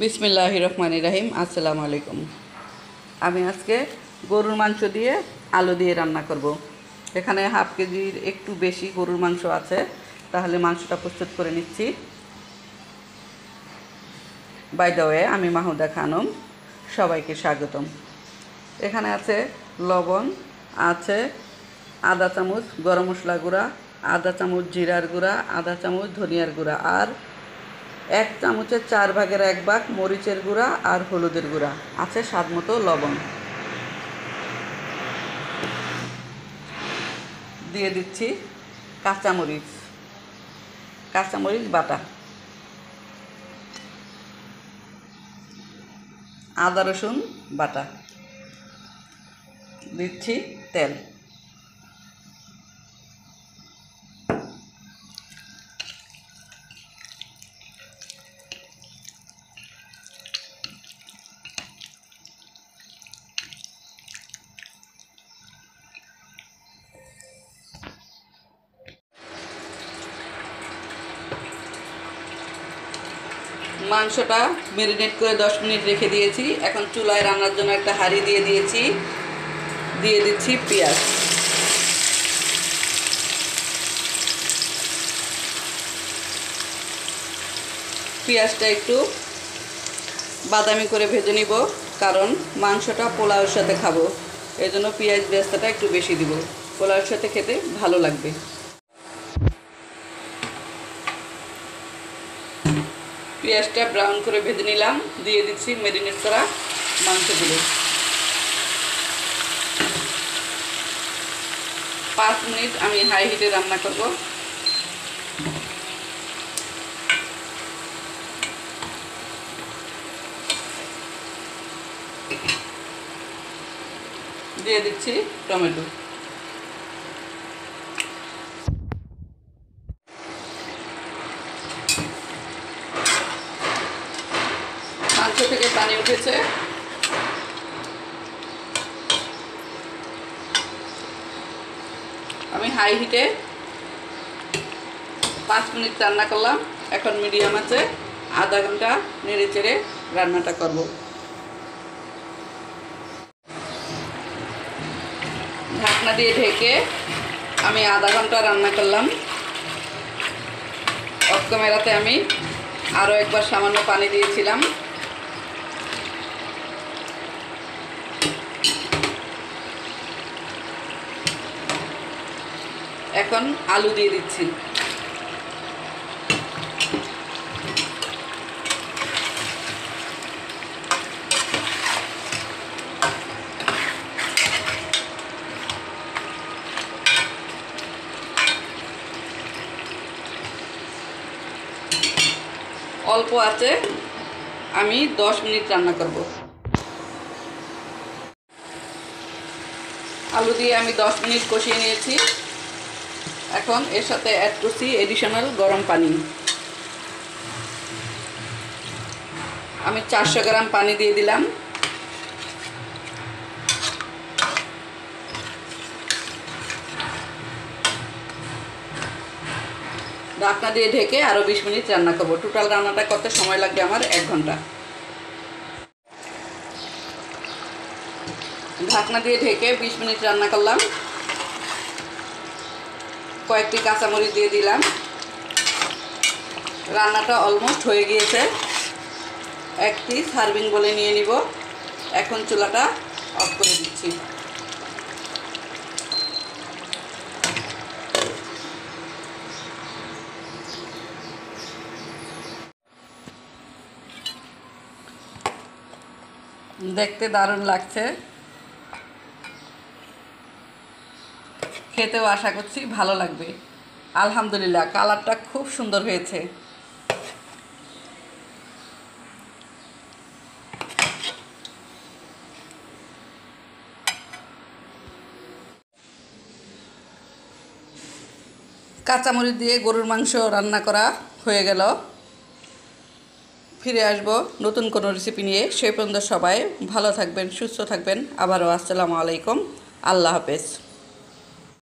বিসমিল্লাহির রহমানির রহিম। আসসালামু আলাইকুম। আমি আজকে গরুর মাংস দিয়ে আলু দিয়ে রান্না করব। এখানে হাফ কেজির একটু বেশি গরুর মাংস আছে, তাহলে মাংসটা প্রস্তুত করে নিচ্ছি। বাই দ্য ওয়ে, আমি মাহুদা খানম, সবাইকে স্বাগতম। এখানে আছে লবণ, আছে আধা চামচ গরম মশলা গুঁড়া, আধা চামচ জিরার গুঁড়া, আধা চামচ ধনিয়ার গুঁড়া, আর 1 চামচের 4 ভাগের 1 ভাগ মরিচের গুঁড়া আর হলুদের গুঁড়া, আছে স্বাদ মতো লবণ। দিয়ে দিচ্ছি কাঁচামরিচ বাটা, আদা রসুন বাটা, দিচ্ছি তেল। মাংসটা ম্যারিনেট করে 10 মিনিট রেখে দিয়েছি। এখন চুলায় রান্নার জন্য একটা হাঁড়ি দিয়ে দিয়েছি। দিয়ে দিচ্ছি পেঁয়াজ। পেঁয়াজটা একটু বাদামি করে ভেজে নিব, কারণ মাংসটা পোলাওর সাথে খাবো, এই জন্য পেঁয়াজ বেরেস্তাটা একটু বেশি দিব, পোলাওর সাথে খেতে ভালো লাগবে। পেঁয়াজটা ব্রাউন করে ভেজে নিলাম। দিয়ে দিচ্ছি ম্যারিনেট করা মাংসগুলো। 5 মিনিট আমি হাই হিটে রান্না করব। দিয়ে দিচ্ছি টমেটো। মাংস থেকে পানি উঠেছে। আমি হাই হিটে 5 মিনিট রান্না করলাম। এখন মিডিয়াম আছে আধা ঘন্টা নেড়ে চেড়ে রান্নাটা করব। ঢাকনা দিয়ে ঢেকে আমি আধা ঘন্টা রান্না করলাম। অফ ক্যামেরাতে আমি আরও একবার সামান্য পানি দিয়েছিলাম। এখন আলু দিয়ে দিচ্ছি। অল্প আছে আমি 10 মিনিট রান্না করব। আলু দিয়ে আমি 10 মিনিট কষিয়ে নিয়েছি। এখন এর সাথে অ্যাড করছি এডিশনাল গরম পানি। আমি 400 গ্রাম পানি দিয়ে দিলাম। ঢাকনা দিয়ে ঢেকে আরও 20 মিনিট রান্না করব। টোটাল রান্নাটা করতে সময় লাগবে আমার 1 ঘন্টা। ঢাকনা দিয়ে ঢেকে 20 মিনিট রান্না করলাম। কয়েকটি কাঁচামরিচ দিয়ে দিলাম। রান্নাটা অলমোস্ট হয়ে গিয়েছে। একটি সার্ভিং বলে নিয়ে নিব। এখন চুলাটা অফ করে দিচ্ছি। দেখতে দারুণ লাগছে, খেতেও আশা করছি ভালো লাগবে। আলহামদুলিল্লাহ, কালারটা খুব সুন্দর হয়েছে। কাঁচামরিচ দিয়ে গরুর মাংস রান্না করা হয়ে গেল। ফিরে আসব নতুন কোনো রেসিপি নিয়ে। সেই পর্যন্ত সবাই ভালো থাকবেন, সুস্থ থাকবেন। আবারও আসসালামু আলাইকুম, আল্লাহ হাফেজ।